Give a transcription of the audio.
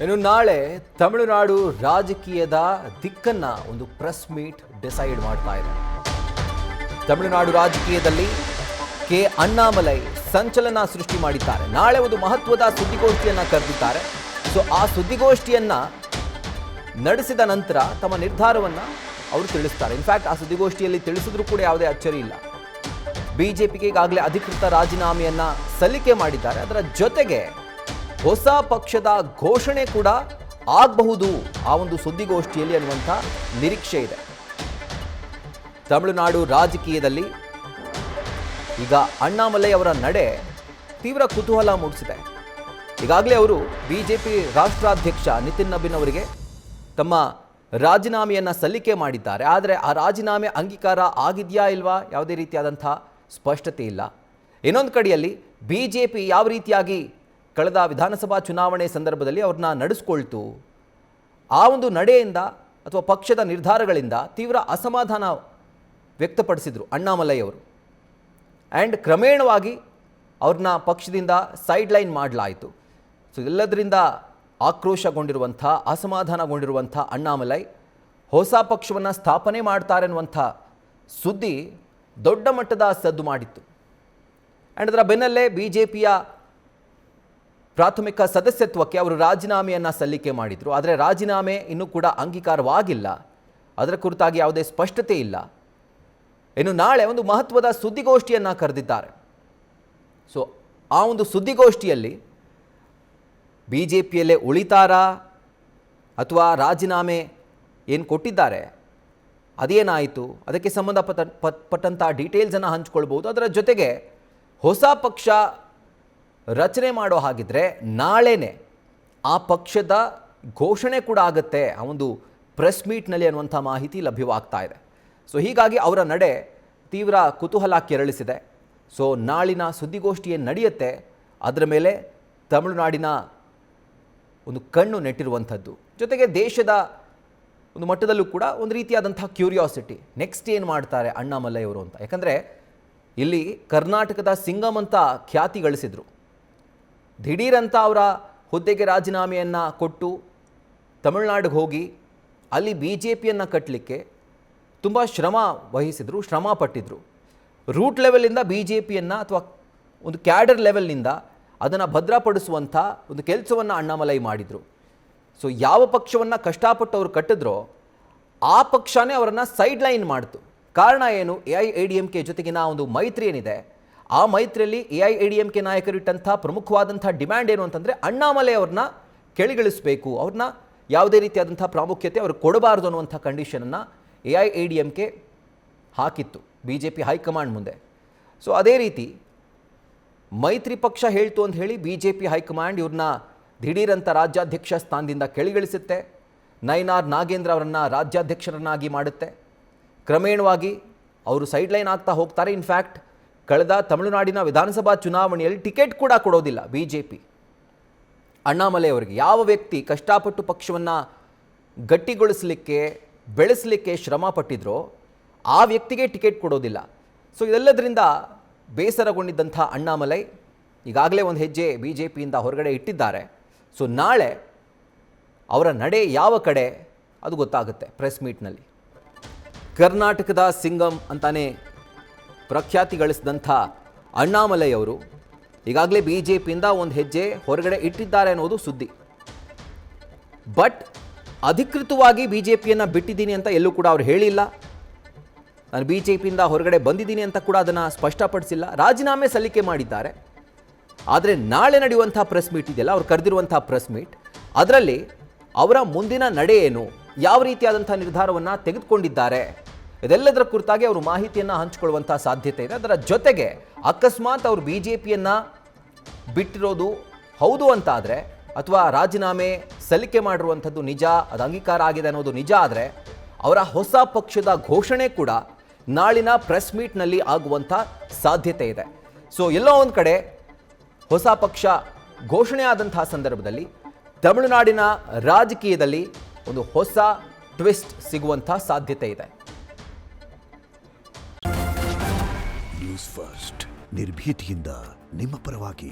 ಇನ್ನು ನಾಳೆ ತಮಿಳುನಾಡು ರಾಜಕೀಯದ ದಿಕ್ಕನ್ನ ಒಂದು ಪ್ರೆಸ್ ಮೀಟ್ ಡಿಸೈಡ್ ಮಾಡ್ತಾ ಇದೆ. ತಮಿಳುನಾಡು ರಾಜಕೀಯದಲ್ಲಿ ಕೆ ಅಣ್ಣಾಮಲೈ ಸಂಚಲನ ಸೃಷ್ಟಿ ಮಾಡಿದ್ದಾರೆ. ನಾಳೆ ಒಂದು ಮಹತ್ವದ ಸುದ್ದಿಗೋಷ್ಠಿಯನ್ನ ಕರೆದಿದ್ದಾರೆ. ಸೊ ಆ ಸುದ್ದಿಗೋಷ್ಠಿಯನ್ನ ನಡೆಸಿದ ನಂತರ ತಮ್ಮ ನಿರ್ಧಾರವನ್ನ ಅವರು ತಿಳಿಸ್ತಾರೆ. ಇನ್ಫ್ಯಾಕ್ಟ್ ಆ ಸುದ್ದಿಗೋಷ್ಠಿಯಲ್ಲಿ ತಿಳಿಸಿದ್ರೂ ಕೂಡ ಯಾವುದೇ ಅಚ್ಚರಿ ಇಲ್ಲ. ಬಿಜೆಪಿಗೆ ಈಗಾಗಲೇ ಅಧಿಕೃತ ರಾಜೀನಾಮೆಯನ್ನ ಸಲ್ಲಿಕೆ ಮಾಡಿದ್ದಾರೆ. ಅದರ ಜೊತೆಗೆ ಹೊಸ ಪಕ್ಷದ ಘೋಷಣೆ ಕೂಡ ಆಗಬಹುದು ಆ ಒಂದು ಸುದ್ದಿಗೋಷ್ಠಿಯಲ್ಲಿ ಅನ್ನುವಂಥ ನಿರೀಕ್ಷೆ ಇದೆ. ತಮಿಳುನಾಡು ರಾಜಕೀಯದಲ್ಲಿ ಈಗ ಅಣ್ಣಾಮಲೈ ಅವರ ನಡೆ ತೀವ್ರ ಕುತೂಹಲ ಮೂಡಿಸಿದೆ. ಈಗಾಗಲೇ ಅವರು ಬಿಜೆಪಿ ರಾಷ್ಟ್ರಾಧ್ಯಕ್ಷ ನಿತಿನ್ ನಬೀನ್ ಅವರಿಗೆ ತಮ್ಮ ರಾಜೀನಾಮೆಯನ್ನು ಸಲ್ಲಿಕೆ ಮಾಡಿದ್ದಾರೆ. ಆದರೆ ಆ ರಾಜೀನಾಮೆ ಅಂಗೀಕಾರ ಆಗಿದೆಯಾ ಇಲ್ವಾ ಯಾವುದೇ ರೀತಿಯಾದಂಥ ಸ್ಪಷ್ಟತೆ ಇಲ್ಲ. ಇನ್ನೊಂದು ಕಡೆಯಲ್ಲಿ ಬಿಜೆಪಿ ಯಾವ ರೀತಿಯಾಗಿ ಕಳೆದ ವಿಧಾನಸಭಾ ಚುನಾವಣೆ ಸಂದರ್ಭದಲ್ಲಿ ಅವ್ರನ್ನ ನಡೆಸ್ಕೊಳ್ತು, ಆ ಒಂದು ನಡೆಯಿಂದ ಅಥವಾ ಪಕ್ಷದ ನಿರ್ಧಾರಗಳಿಂದ ತೀವ್ರ ಅಸಮಾಧಾನ ವ್ಯಕ್ತಪಡಿಸಿದರು ಅಣ್ಣಾಮಲೈ ಅವರು. ಆ್ಯಂಡ್ ಕ್ರಮೇಣವಾಗಿ ಅವ್ರನ್ನ ಪಕ್ಷದಿಂದ ಸೈಡ್ ಲೈನ್ ಮಾಡಲಾಯಿತು. ಸೊ ಎಲ್ಲದರಿಂದ ಆಕ್ರೋಶಗೊಂಡಿರುವಂಥ, ಅಸಮಾಧಾನಗೊಂಡಿರುವಂಥ ಅಣ್ಣಾಮಲೈ ಹೊಸ ಪಕ್ಷವನ್ನು ಸ್ಥಾಪನೆ ಮಾಡ್ತಾರೆ ಅನ್ನುವಂಥ ಸುದ್ದಿ ದೊಡ್ಡ ಮಟ್ಟದ ಸದ್ದು ಮಾಡಿತ್ತು. ಆ್ಯಂಡ್ ಅದರ ಬೆನ್ನಲ್ಲೇ ಬಿಜೆಪಿಯ ಪ್ರಾಥಮಿಕ ಸದಸ್ಯತ್ವಕ್ಕೆ ಅವರು ರಾಜೀನಾಮೆಯನ್ನು ಸಲ್ಲಿಕೆ ಮಾಡಿದರು. ಆದರೆ ರಾಜೀನಾಮೆ ಇನ್ನೂ ಕೂಡ ಅಂಗೀಕಾರವಾಗಿಲ್ಲ. ಅದರ ಕುರಿತಾಗಿ ಯಾವುದೇ ಸ್ಪಷ್ಟತೆ ಇಲ್ಲ. ಇನ್ನು ನಾಳೆ ಒಂದು ಮಹತ್ವದ ಸುದ್ದಿಗೋಷ್ಠಿಯನ್ನು ಕರೆದಿದ್ದಾರೆ. ಸೊ ಆ ಒಂದು ಸುದ್ದಿಗೋಷ್ಠಿಯಲ್ಲಿ ಬಿಜೆಪಿಯಲ್ಲೇ ಉಳಿತಾರಾ ಅಥವಾ ರಾಜೀನಾಮೆ ಏನು ಕೊಟ್ಟಿದ್ದಾರೆ ಅದೇನಾಯಿತು, ಅದಕ್ಕೆ ಸಂಬಂಧಪಟ್ಟಂಥ ಡೀಟೇಲ್ಸನ್ನು ಹಂಚ್ಕೊಳ್ಬೋದು. ಅದರ ಜೊತೆಗೆ ಹೊಸ ಪಕ್ಷ ರಚನೆ ಮಾಡೋ ಹಾಗಿದ್ರೆ ನಾಳೆನೇ ಆ ಪಕ್ಷದ ಘೋಷಣೆ ಕೂಡ ಆಗುತ್ತೆ ಆ ಒಂದು ಪ್ರೆಸ್ ಮೀಟ್ನಲ್ಲಿ ಅನ್ನುವಂಥ ಮಾಹಿತಿ ಲಭ್ಯವಾಗ್ತಾ ಇದೆ. ಸೊ ಹೀಗಾಗಿ ಅವರ ನಡೆ ತೀವ್ರ ಕುತೂಹಲ ಕೆರಳಿಸಿದೆ. ಸೊ ನಾಳಿನ ಸುದ್ದಿಗೋಷ್ಠಿ ಏನು ನಡೆಯುತ್ತೆ ಅದರ ಮೇಲೆ ತಮಿಳುನಾಡಿನ ಒಂದು ಕಣ್ಣು ನೆಟ್ಟಿರುವಂಥದ್ದು, ಜೊತೆಗೆ ದೇಶದ ಒಂದು ಮಟ್ಟದಲ್ಲೂ ಕೂಡ ಒಂದು ರೀತಿಯಾದಂಥ ಕ್ಯೂರಿಯಾಸಿಟಿ, ನೆಕ್ಸ್ಟ್ ಏನು ಮಾಡ್ತಾರೆ ಅಣ್ಣಾಮಲೈ ಅವರು ಅಂತ. ಯಾಕಂದರೆ ಇಲ್ಲಿ ಕರ್ನಾಟಕದ ಸಿಂಗಮ್ ಅಂತ ಖ್ಯಾತಿ ಗಳಿಸಿದರು. ದಿಢೀರಂತ ಅವರ ಹುದ್ದೆಗೆ ರಾಜೀನಾಮೆಯನ್ನು ಕೊಟ್ಟು ತಮಿಳುನಾಡಿಗೆ ಹೋಗಿ ಅಲ್ಲಿ ಬಿ ಜೆ ಪಿಯನ್ನು ಕಟ್ಟಲಿಕ್ಕೆ ತುಂಬ ಶ್ರಮ ವಹಿಸಿದರು, ಶ್ರಮ ಪಟ್ಟಿದ್ರು. ರೂಟ್ ಲೆವೆಲಿಂದ ಬಿ ಜೆ ಪಿಯನ್ನು ಅಥವಾ ಒಂದು ಕ್ಯಾಡರ್ ಲೆವೆಲ್ನಿಂದ ಅದನ್ನು ಭದ್ರಪಡಿಸುವಂಥ ಒಂದು ಕೆಲಸವನ್ನು ಅಣ್ಣಾಮಲೈ ಮಾಡಿದರು. ಸೊ ಯಾವ ಪಕ್ಷವನ್ನು ಕಷ್ಟಪಟ್ಟು ಅವರು ಕಟ್ಟಿದ್ರೋ ಆ ಪಕ್ಷನೇ ಅವರನ್ನು ಸೈಡ್ ಲೈನ್ ಮಾಡಿತು. ಕಾರಣ ಏನು? AIADMK ಜೊತೆಗಿನ ಒಂದು ಮೈತ್ರಿ ಏನಿದೆ, ಆ ಮೈತ್ರಿಯಲ್ಲಿ AIADMK ನಾಯಕರು ಇಟ್ಟಂಥ ಪ್ರಮುಖವಾದಂಥ ಡಿಮ್ಯಾಂಡ್ ಏನು ಅಂತಂದರೆ ಅಣ್ಣಾಮಲೈ ಅವ್ರನ್ನ ಕೆಳಗಿಳಿಸಬೇಕು, ಅವ್ರನ್ನ ಯಾವುದೇ ರೀತಿಯಾದಂಥ ಪ್ರಾಮುಖ್ಯತೆ ಅವರು ಕೊಡಬಾರ್ದು ಅನ್ನುವಂಥ ಕಂಡೀಷನನ್ನು AIADMK ಹಾಕಿತ್ತು BJP ಹೈಕಮಾಂಡ್ ಮುಂದೆ. ಸೊ ಅದೇ ರೀತಿ ಮೈತ್ರಿ ಪಕ್ಷ ಹೇಳ್ತು ಅಂತ ಹೇಳಿ BJP ಹೈಕಮಾಂಡ್ ಇವ್ರನ್ನ ದಿಢೀರಂತ ರಾಜ್ಯಾಧ್ಯಕ್ಷ ಸ್ಥಾನದಿಂದ ಕೆಳಗಿಳಿಸುತ್ತೆ. ನೈನಾರ್ ನಾಗೇಂದ್ರ ಅವರನ್ನು ರಾಜ್ಯಾಧ್ಯಕ್ಷರನ್ನಾಗಿ ಮಾಡುತ್ತೆ. ಕ್ರಮೇಣವಾಗಿ ಅವರು ಸೈಡ್ ಲೈನ್ ಆಗ್ತಾ ಹೋಗ್ತಾರೆ. ಇನ್ಫ್ಯಾಕ್ಟ್ ಕಳೆದ ತಮಿಳುನಾಡಿನ ವಿಧಾನಸಭಾ ಚುನಾವಣೆಯಲ್ಲಿ ಟಿಕೆಟ್ ಕೂಡ ಕೊಡೋದಿಲ್ಲ BJP ಅಣ್ಣಾಮಲೈ ಅವರಿಗೆ. ಯಾವ ವ್ಯಕ್ತಿ ಕಷ್ಟಪಟ್ಟು ಪಕ್ಷವನ್ನು ಗಟ್ಟಿಗೊಳಿಸಲಿಕ್ಕೆ ಬೆಳೆಸಲಿಕ್ಕೆ ಶ್ರಮ ಪಟ್ಟಿದ್ರೋ ಆ ವ್ಯಕ್ತಿಗೆ ಟಿಕೆಟ್ ಕೊಡೋದಿಲ್ಲ. ಸೊ ಇದೆಲ್ಲದರಿಂದ ಬೇಸರಗೊಂಡಿದ್ದಂಥ ಅಣ್ಣಾಮಲೈ ಈಗಾಗಲೇ ಒಂದು ಹೆಜ್ಜೆ BJPಯಿಂದ ಹೊರಗಡೆ ಇಟ್ಟಿದ್ದಾರೆ. ಸೊ ನಾಳೆ ಅವರ ನಡೆ ಯಾವ ಕಡೆ ಅದು ಗೊತ್ತಾಗುತ್ತೆ ಪ್ರೆಸ್ ಮೀಟ್ನಲ್ಲಿ. ಕರ್ನಾಟಕದ ಸಿಂಗಮ್ ಅಂತಾನೆ ಪ್ರಖ್ಯಾತಿ ಗಳಿಸಿದಂಥ ಅಣ್ಣಾಮಲೈ ಅವರು ಈಗಾಗಲೇ BJPಯಿಂದ ಒಂದು ಹೆಜ್ಜೆ ಹೊರಗಡೆ ಇಟ್ಟಿದ್ದಾರೆ ಅನ್ನೋದು ಸುದ್ದಿ. ಬಟ್ ಅಧಿಕೃತವಾಗಿ BJPಯನ್ನು ಬಿಟ್ಟಿದ್ದೀನಿ ಅಂತ ಎಲ್ಲೂ ಕೂಡ ಅವ್ರು ಹೇಳಿಲ್ಲ. ನಾನು BJPಯಿಂದ ಹೊರಗಡೆ ಬಂದಿದ್ದೀನಿ ಅಂತ ಕೂಡ ಅದನ್ನು ಸ್ಪಷ್ಟಪಡಿಸಿಲ್ಲ. ರಾಜೀನಾಮೆ ಸಲ್ಲಿಕೆ ಮಾಡಿದ್ದಾರೆ. ಆದರೆ ನಾಳೆ ನಡೆಯುವಂಥ ಪ್ರೆಸ್ ಮೀಟ್ ಇದೆಯಲ್ಲ, ಅವ್ರು ಕರೆದಿರುವಂಥ ಪ್ರೆಸ್ ಮೀಟ್, ಅದರಲ್ಲಿ ಅವರ ಮುಂದಿನ ನಡೆ ಏನು, ಯಾವ ರೀತಿಯಾದಂಥ ನಿರ್ಧಾರವನ್ನು ತೆಗೆದುಕೊಂಡಿದ್ದಾರೆ, ಇದೆಲ್ಲದರ ಕುರಿತಾಗಿ ಅವರು ಮಾಹಿತಿಯನ್ನು ಹಂಚಿಕೊಳ್ಳುವಂಥ ಸಾಧ್ಯತೆ ಇದೆ. ಅದರ ಜೊತೆಗೆ ಅಕಸ್ಮಾತ್ ಅವರು BJPಯನ್ನು ಬಿಟ್ಟಿರೋದು ಹೌದು ಅಂತ ಆದರೆ, ಅಥವಾ ರಾಜೀನಾಮೆ ಸಲ್ಲಿಕೆ ಮಾಡಿರುವಂಥದ್ದು ನಿಜ, ಅದು ಅಂಗೀಕಾರ ಆಗಿದೆ ಅನ್ನೋದು ನಿಜ ಆದರೆ, ಅವರ ಹೊಸ ಪಕ್ಷದ ಘೋಷಣೆ ಕೂಡ ನಾಳಿನ ಪ್ರೆಸ್ ಮೀಟ್ನಲ್ಲಿ ಆಗುವಂಥ ಸಾಧ್ಯತೆ ಇದೆ. ಸೊ ಎಲ್ಲೋ ಒಂದು ಕಡೆ ಹೊಸ ಪಕ್ಷ ಘೋಷಣೆ ಆದಂತಹ ಸಂದರ್ಭದಲ್ಲಿ ತಮಿಳುನಾಡಿನ ರಾಜಕೀಯದಲ್ಲಿ ಒಂದು ಹೊಸ ಟ್ವಿಸ್ಟ್ ಸಿಗುವಂಥ ಸಾಧ್ಯತೆ ಇದೆ. ನ್ಯೂಸ್ ಫಸ್ಟ್ ನಿರ್ಭೀತಿಯಿಂದ ನಿಮ್ಮ ಪರವಾಗಿ.